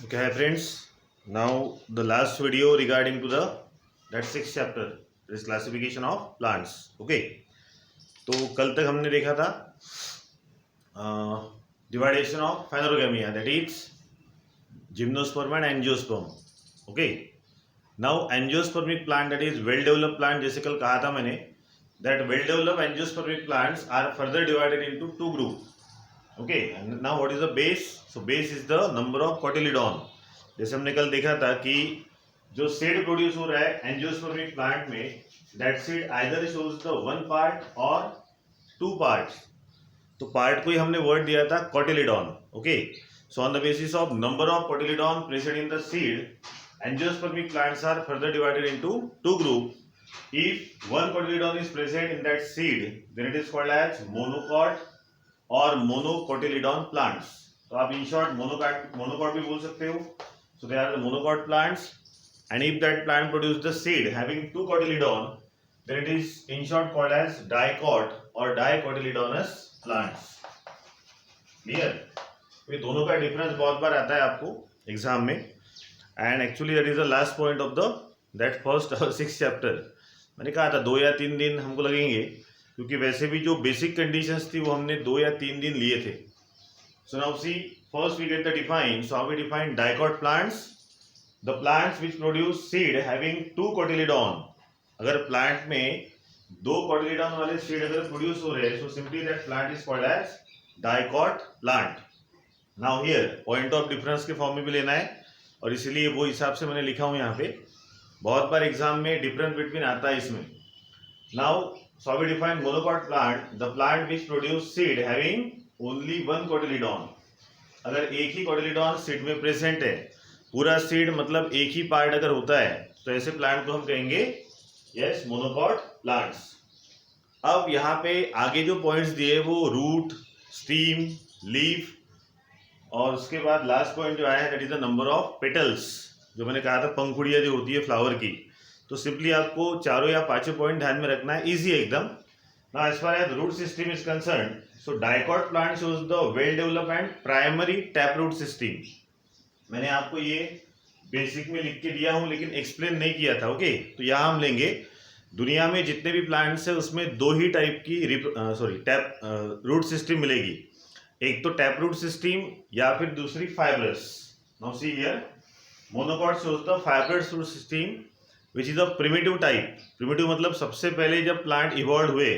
Okay, hi friends. Now the last video regarding to the that sixth chapter is classification of plants. Okay, तो कल तक हमने देखा था division of phanerogamia that is gymnosperm and angiosperm. Okay, now angiospermic plant that is well developed plant, जैसे कल कहा था मैंने that well developed angiospermic plants are further divided into two group. Okay, now what is the base? So base is the number of cotyledon. जैसे हमने कल देखा था कि जो सीड प्रोड्यूस हो रहा है एंजियोस्पर्मिक प्लांट में, that seed either shows the one part और टू पार्ट्स. तो पार्ट को ही हमने वर्ड दिया था cotyledon. Okay, so on the basis of number of cotyledon present in the seed angiospermic plants are further divided into two group. If one cotyledon is present in that seed then it is called as monocot और monocotyledon plants. तो आप in short monocot भी बोल सकते हो. So they are the monocot plants, and if that plant produces the seed having two cotyledon, then it is in short called as dicot or dicotyledonous plants. Clear? ये दोनों का difference बहुत बार आता है आपको एग्जाम में, and actually that is the last point of the that first और six chapter. मैंने कहा था 2 या 3 दिन हमको लगेंगे, क्योंकि वैसे भी जो बेसिक कंडीशंस थी वो हमने 2 या 3 दिन लिए थे. So now see, first we get the define. So how we define dicot plants? The plants which produce seed having two cotyledon. अगर प्लांट में 2 cotyledon वाले सीड अगर प्रोड्यूस हो रहे हैं, so simply that plant is called as dicot plant. Now here point of difference के form में भी लेना है, और इसीलिए वो हिसाब से मैंने लिखा हूँ यहाँ पे. बहुत बार एग्जाम में डिफरेंस बिटवीन आता है इसमें. Now so how we define monocot plant? The plant which produce seed having only one cotyledon. अगर एक ही कोटिलिडॉन सीड में प्रेजेंट है, पूरा सीड मतलब एक ही पार्ट अगर होता है, तो ऐसे प्लांट को हम कहेंगे यस मोनोकॉट प्लांट्स. अब यहाँ पे आगे जो पॉइंट्स दिए वो रूट, स्टीम, लीफ, और उसके बाद लास्ट पॉइंट जो आया है that is the number of petals. जो मैंने कहा था पंखुड़ियाँ जो होती है फ्लावर की. तो सिंपली आपको चारों या पांचों पॉइंट ध्यान में रखना है, इजी है एकदम. Now as far as root system is concerned, so dicot plant shows the well developed and primary taproot system. मैंने आपको ये बेसिक में लिख के दिया हूँ, लेकिन एक्सप्लेन नहीं किया था. ओके, तो यहाँ हम लेंगे दुनिया में जितने भी प्लांट्स है उसमें 2 ही टाइप की टैप रूट सिस्टम मिलेगी. एक तो टैप रूट सिस्टम या फिर दूसरी fibrous. Now see here, monocot shows the fibrous root system which is a primitive type. Primitive मतलब सबसे पहले जब प्लांट इवॉल्व हुए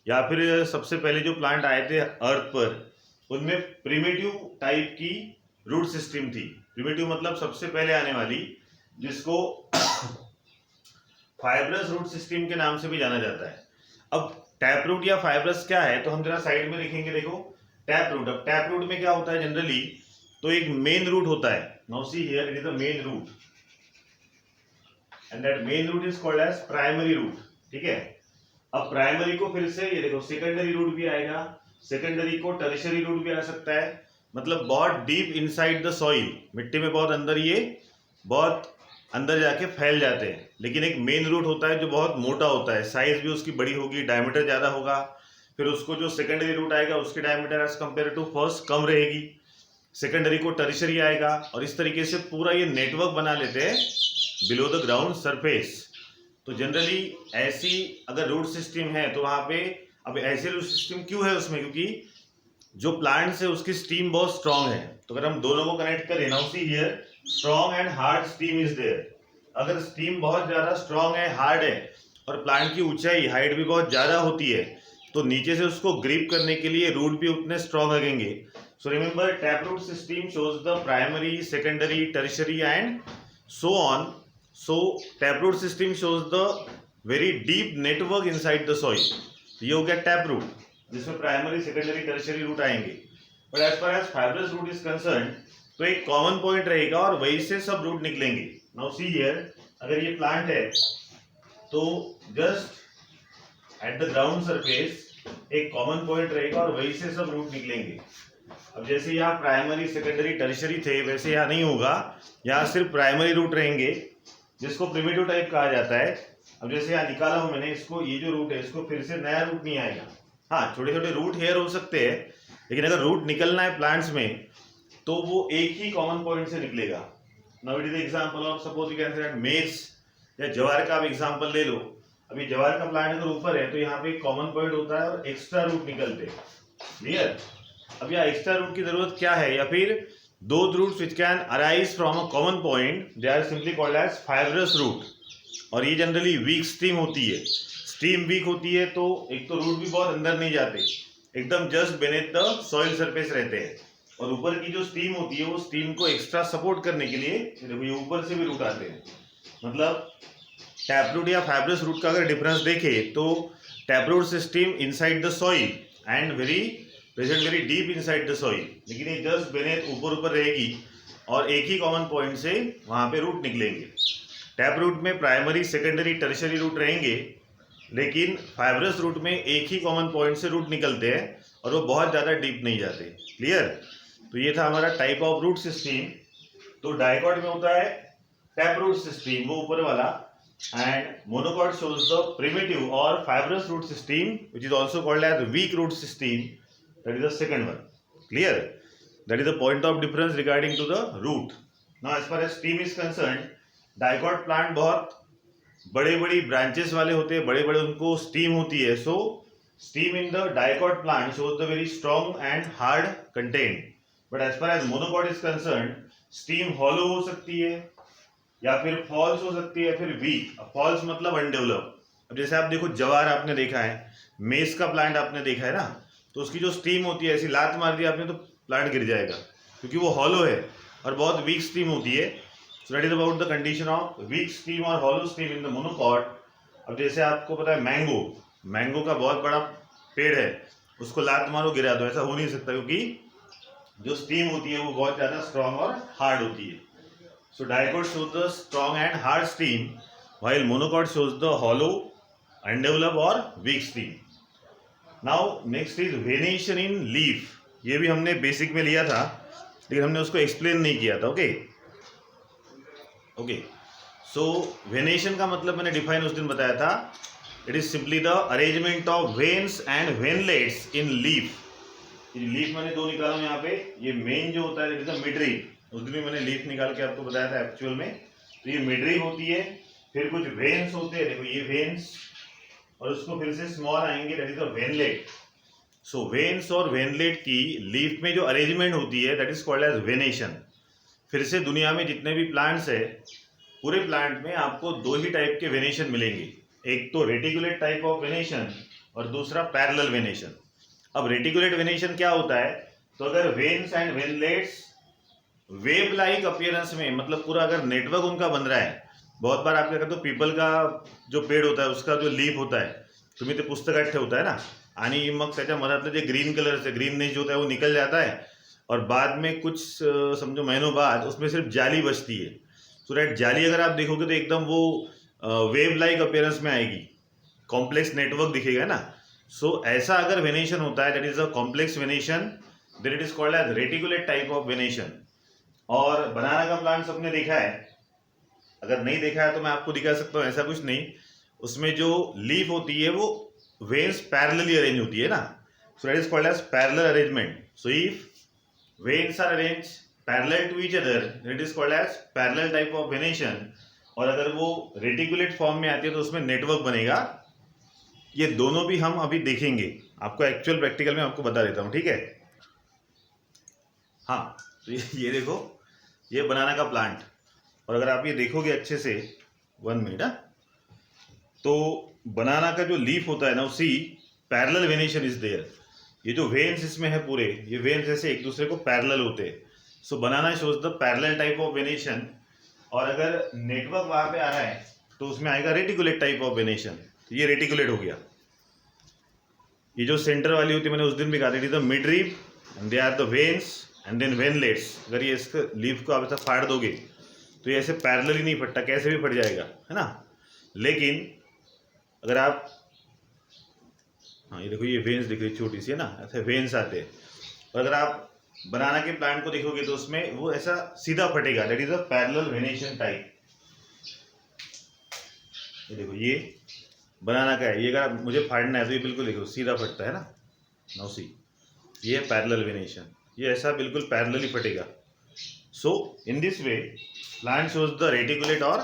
या फिर सबसे पहले जो प्लांट आए थे अर्थ पर, उनमें प्रिमिटिव टाइप की रूट सिस्टम थी. प्रिमिटिव मतलब सबसे पहले आने वाली, जिसको फाइब्रस रूट सिस्टम के नाम से भी जाना जाता है. अब टैप रूट या फाइब्रस क्या है, तो हम जरा साइड में लिखेंगे. देखो टैप रूट. अब टैप रूट में क्या होता है जनरली, तो एक मेन रूट होता है. Now see here it is the main root, and that main root is called as primary root. ठीक है. अब प्राइमरी को फिर से ये देखो सेकेंडरी रूट भी आएगा, सेकेंडरी को टर्शियरी रूट भी आ सकता है. मतलब बहुत डीप इनसाइड द सॉइल, मिट्टी में बहुत अंदर, ये बहुत अंदर जाके फैल जाते हैं. लेकिन एक मेन रूट होता है जो बहुत मोटा होता है, साइज भी उसकी बड़ी होगी, डायमीटर ज्यादा होगा. फिर उसको जो सेकेंडरी रूट आएगा उसकी diameter as compare to first कम रहेगी. सेकेंडरी को टर्शियरी आएगा, और इस तरीके से पूरा ये नेटवर्क बना लेते हैं बिलो द ग्राउंड सरफेस. तो जनरली ऐसी अगर रूट सिस्टम है तो वहां पे, अब ऐसे रूट सिस्टम क्यों है उसमें, क्योंकि जो प्लांट्स है उसकी स्टीम बहुत स्ट्रांग है. तो अगर हम दोनों को कनेक्ट करें, now see here strong and hard stem is there. अगर स्टीम बहुत ज्यादा स्ट्रांग है, हार्ड है, और प्लांट की ऊंचाई हाइट भी बहुत ज्यादा होती है, तो नीचे से उसको ग्रिप करने के लिए रूट भी उतने स्ट्रांग लगेंगे. So remember tap root system shows the primary, secondary, tertiary and so on. So taproot system shows the very deep network inside the soil. तो ये हो गया टैप रूट, जिसमें प्राइमरी, सेकेंडरी, टर्शियरी रूट आएंगे. But as far as fibrous root is concern, तो एक common point रहेगा और वहीं से सब रूट निकलेंगे. नाउ सी हियर, अगर ये प्लांट है तो just at the ground surface एक कॉमन पॉइंट रहेगा और वहीं से सब रूट निकलेंगे. अब जैसे यहाँ प्राइमरी, सेकेंडरी, टर्शियरी थे, वैसे यहाँ नहीं होगा. यहाँ सिर्फ प्राइमरी रूट रहेंगे, जिसको प्रिमिटिव टाइप कहा जाता है. अब जैसे यहाँ निकाला हूं मैंने इसको, ये जो रूट है इसको फिर से नया रूट नहीं आएगा. हाँ, छोटे छोटे रूट हेयर हो सकते हैं, लेकिन अगर रूट निकलना है प्लांट्स में तो वो एक ही कॉमन पॉइंट से निकलेगा। Now it is example of suppose you can say that मेज या जवार का आप एग्जांपल ले लो। अभी जवार का प्लांट अगर ऊपर है तो यहाँ पे एक कॉमन पॉइंट होता है और एक्स्ट्रा रूट निकलते हैं। क्लियर? अब यहाँ एक्स्ट्रा रूट की जरूरत क्या है, या फिर दो roots which can arise from a common point they are simply called as fibrous root. और ये जनरली वीक स्ट्रीम होती है। स्ट्रीम वीक होती है तो एक तो रूट भी बहुत अंदर नहीं जाते, एकदम just beneath the soil surface रहते हैं। और ऊपर की जो स्टीम होती है वो स्टीम को एक्स्ट्रा सपोर्ट करने के लिए देखो ये ऊपर से भी रूट आते हैं। मतलब टैपरूट या फाइब्रस रूट का अगर डिफरेंस देखें तो taproot system inside the soil and present very deep inside the soil, लेकिन ये जस्ट बेनेथ ऊपर रहेगी और एक ही कॉमन पॉइंट से वहां पे रूट निकलेंगे। टैप रूट में प्राइमरी, सेकेंडरी, टर्शियरी रूट रहेंगे, लेकिन फाइब्रस रूट में एक ही कॉमन पॉइंट से रूट निकलते हैं और वो बहुत ज़्यादा डीप नहीं जाते। क्लियर? तो ये था हमारा टाइप ऑफ रूट सिस्टम। तो डाइकॉट में होता है टैप रूट सिस्टम, वो ऊपर वाला, and monocot shows the primitive or fibrous root system which is also called as weak root system, that is the second one. Clear? That is the point of difference regarding to the root. Now as far as stem is concerned, dicot plant बहुत बड़ी branches वाले होते हैं, बड़े उनको stem होती है। So stem in the dicot plant shows the very strong and hard content, but as far as monocot is concerned, steam hollow हो सकती है या फिर फॉल्स हो सकती है, फिर वीक। फॉल्स मतलब अनडेवलप। अब जैसे आप देखो जवार आपने देखा है, मेज का प्लांट आपने देखा है ना, तो उसकी जो स्टीम होती है ऐसी लात मार दी आपने तो प्लांट गिर जाएगा, क्योंकि वो हॉलो है और बहुत वीक स्टीम होती है। So that is about the condition of weak stem और hollow stem in the monocot. अब जैसे आपको पता है मैंगो का बहुत बड़ा पेड़ है, उसको लात मारो गिरा दो, ऐसा हो नहीं सकता, क्योंकि जो स्टीम होती है वो बहुत ज्यादा स्ट्रॉन्ग और हार्ड होती है। So dicot shows the strong and hard steam, while monocot shows the hollow, undeveloped or weak steam. Now next is venation in leaf. ये भी हमने बेसिक में लिया था, लेकिन हमने उसको एक्सप्लेन नहीं किया था। ओके। सो वेनेशन का मतलब मैंने डिफाइन उस दिन बताया था। It is simply the arrangement of veins and veinlets in leaf. Leaf मैंने दो निकाला हूं यहाँ पे। ये मेन जो होता है इट इज द मिडरीब। उस दिन भी मैंने लीफ निकाल के आपको बताया था एक्चुअल में। तो ये मिडरीब होती है, फिर कुछ वेन्स होते हैं, देखो ये वेन्स, और उसको फिर से स्मॉल आएंगे, that is the veinlet. So veins और वेनलेट की लीफ में जो अरेंजमेंट होती है that is called as venation. फिर से दुनिया में जितने भी प्लांट्स है, पूरे प्लांट में आपको दो ही टाइप के वेनेशन मिलेंगे, एक तो रेटिकुलेट टाइप ऑफ वेनेशन और दूसरा पैरेलल वेनेशन। अब रेटिकुलेट वेनेशन क्या होता है, तो अगर veins and veinlets wave like appearance में, मतलब पूरा अगर नेटवर्क उनका बन रहा है। बहुत बार आप क्या करते हो, पीपल का जो पेड़ होता है उसका जो लीफ होता है, तुम्ही ते पुस्तकात ठेवता है ना, आणि मग त्याच्या मधातलं जे ग्रीन कलरचं ग्रीननेस जो होता है वो निकल जाता है और बाद में कुछ समझो महीनों बाद उसमें सिर्फ जाली बचती है। सो दैट जाली अगर आप देखोगे तो एकदम वो वेव लाइक अपीयरेंस में आएगी, कॉम्प्लेक्स नेटवर्क दिखेगा ना। सो ऐसा अगर वेनेशन होता है that is a complex venation, then it is called as reticulate type of venation. और बनाना का प्लांट सबने देखा है, अगर नहीं देखा है तो मैं आपको दिखा सकता हूँ, ऐसा कुछ नहीं। उसमें जो लीफ होती है वो वेन्स पैरेलली अरेंज होती है ना, so that is called as parallel arrangement. So if veins are arrange parallel to each other, it is called as parallel type of venation. और अगर वो रेटिकुलेट फॉर्म में आती है तो उसमें नेटवर्क बनेगा। ये दोनों भी हम अभी देखेंगे, आपको एक्चुअल प्रैक्टिकल में आपको बता देता हूँ, ठीक है। हाँ, तो ये देखो, ये बनाना का प्लांट, और अगर आप ये देखोगे अच्छे से, 1 मिनट, तो बनाना का जो लीफ होता है ना, उसी पैरेलल वेनेशन इज देयर। ये जो वेन्स इसमें है पूरे, ये वेन्स ऐसे एक दूसरे को पैरेलल होते हैं। So banana shows the parallel type of venation. और अगर नेटवर्क वहां पे आ रहा है तो उसमें आएगा रेटिकुलेट टाइप ऑफ वेनेशन। तो ये रेटिकुलेट हो गया। ये जो सेंटर वाली होती है, मैंने उस दिन भी कहा था, it is the midrib and they are the veins and then veinlets. अगर ये इसके लीफ को आप ऐसा फाड़ दोगे तो ये ऐसे पैरेलल ही नहीं फटता, कैसे भी फट जाएगा, है ना। लेकिन अगर आप, हाँ ये देखो, ये वेन्स दिख रही छोटी सी है ना, ऐसे वेन्स आते हैं। और अगर आप बनाना के प्लांट को देखोगे तो उसमें वो ऐसा सीधा फटेगा, that is a parallel venation type. ये देखो, ये बनाना का है, ये अगर मुझे फाड़ना है तो ये बिल्कुल देखो सीधा फटता है ना, नाउ सी, ये पैरेलल वेनेशन। ये ऐसा बिल्कुल पैरेलली फटेगा. So in this way plant shows the reticulate और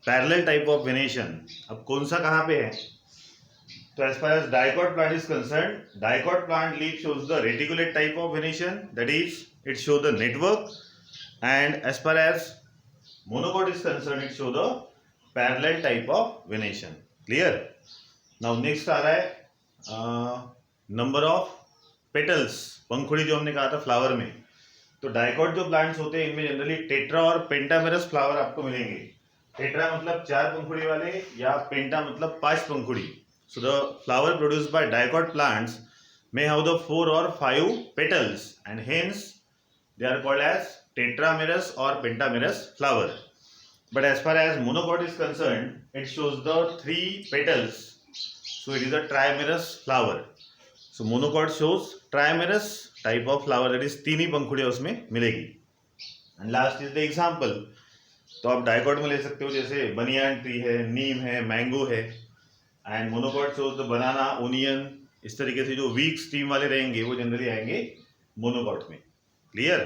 पैरेलल टाइप ऑफ वेनेशन. अब कौन सा कहाँ पे है? तो as far as dicot plant is concerned, dicot plant leaf shows the reticulate type of venation, that is it shows the network, and as far as monocot is concerned, it shows the parallel type of venation. Clear? Now next आ रहा है number of petals, पंखुड़ी जो हमने कहा था flower में. तो dicot जो plants होते हैं इनमें जनरली टेट्रा और पेंटामेरस फ्लावर आपको मिलेंगे. टेट्रा मतलब 4 पंखुड़ी वाले या पेंटा मतलब 5 पंखुड़ी. So the flower produced by dicot plants may have the 4 or 5 petals and hence they are called as tetramerous or pentamerous flower. But as far as monocot is concerned, it shows the 3 petals. So it is a trimerous flower. So monocot shows trimerous type of flower, that is 3 ही पंखुड़ियाँ उसमें मिलेगी. And last is the example. तो आप dicot में ले सकते हो जैसे बनियान ट्री है, नीम है, मैंगो है. And monocot shows the banana, onion. इस तरीके से जो वीक स्टीम वाले रहेंगे वो जनरली आएंगे मोनोकॉट में. Clear?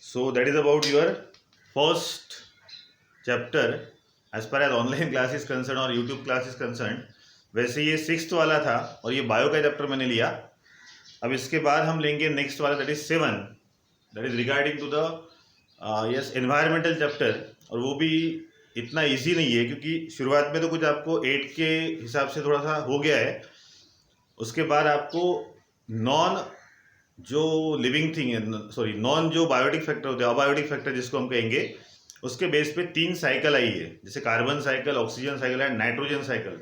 So that is about your first chapter as per as online class is concern और यूट्यूब क्लास इज कंसर्न. वैसे ये 6th वाला था और ये बायो का चैप्टर मैंने लिया. अब इसके बाद हम लेंगे नेक्स्ट वाला, that is 7, that is regarding to the yes environmental chapter. और वो भी इतना इजी नहीं है क्योंकि शुरुआत में तो कुछ आपको 8 के हिसाब से थोड़ा सा हो गया है. उसके बाद आपको नॉन जो लिविंग थिंग है, सॉरी नॉन जो बायोटिक फैक्टर होते हैं, अबायोटिक फैक्टर जिसको हम कहेंगे, उसके बेस पे 3 साइकिल आई है, जैसे carbon cycle, oxygen cycle and nitrogen cycle.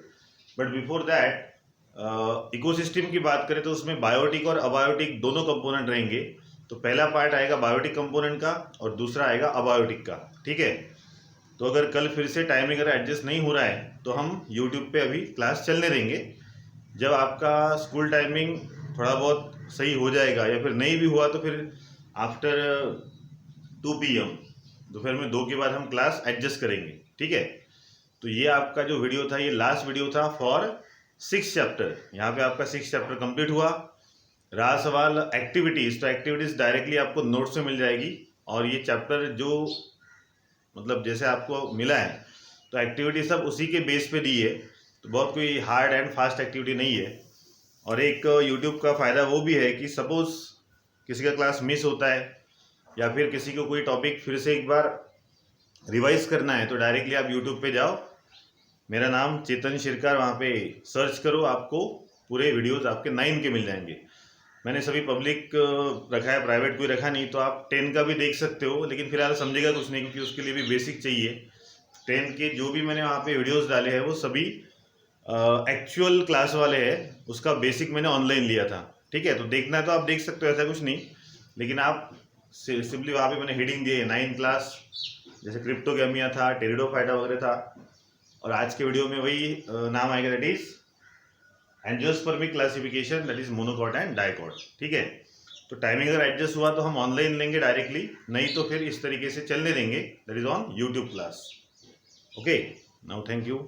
But before that ecosystem की बात करें तो उसमें बायोटिक और अबायोटिक दोनों कंपोनेंट रहेंगे. तो पहला पार्ट आएगा बायोटिक कंपोनेंट का और दूसरा आएगा अबायोटिक का. ठीक है? तो अगर कल फिर से टाइमिंग अगर एडजस्ट नहीं हो रहा है तो हम YouTube पे अभी क्लास चलने देंगे. जब आपका स्कूल टाइमिंग थोड़ा बहुत सही हो जाएगा या फिर नहीं भी हुआ तो फिर आफ्टर 2 PM दोपहर में 2 के बाद हम क्लास एडजस्ट करेंगे. ठीक है? तो ये आपका जो वीडियो था ये लास्ट वीडियो था फॉर 6 चैप्टर. यहाँ पे आपका 6 चैप्टर कंप्लीट हुआ. रहा सवाल एक्टिविटीज़, तो एक्टिविटीज़ डायरेक्टली आपको नोट्स में मिल जाएगी. और ये चैप्टर जो मतलब जैसे आपको मिला है तो एक्टिविटी सब उसी के बेस पे दी है. तो बहुत कोई हार्ड एंड फास्ट एक्टिविटी नहीं है. और एक यूट्यूब का फ़ायदा वो भी है कि सपोज़ किसी का क्लास मिस होता है या फिर किसी को कोई टॉपिक फिर से एक बार रिवाइज करना है तो डायरेक्टली आप यूट्यूब पे जाओ, मेरा नाम चेतन शिरकार, वहाँ पे सर्च करो, आपको पूरे वीडियोज़ आपके 9 के मिल जाएंगे. मैंने सभी पब्लिक रखा है, प्राइवेट कोई रखा नहीं. तो आप 10 का भी देख सकते हो, लेकिन फिलहाल समझेगा कुछ नहीं क्योंकि उसके लिए भी बेसिक चाहिए. 10 के जो भी मैंने वहाँ पे वीडियोस डाले हैं वो सभी एक्चुअल क्लास वाले हैं. उसका बेसिक मैंने ऑनलाइन लिया था. ठीक है? तो देखना है तो आप देख सकते हो, ऐसा कुछ नहीं. लेकिन आप सिंपली वहाँ पे मैंने हेडिंग दिए 9 क्लास, जैसे क्रिप्टोगैमिया था, टेरिडोफाइटा वगैरह था. और आज के वीडियो में वही नाम आएगा, that is angiospermic classification, that is monocot and dicot. ठीक है? तो टाइमिंग अगर एडजस्ट हुआ तो हम ऑनलाइन लेंगे डायरेक्टली, नहीं तो फिर इस तरीके से चलने देंगे, that is on YouTube class. Okay, now thank you.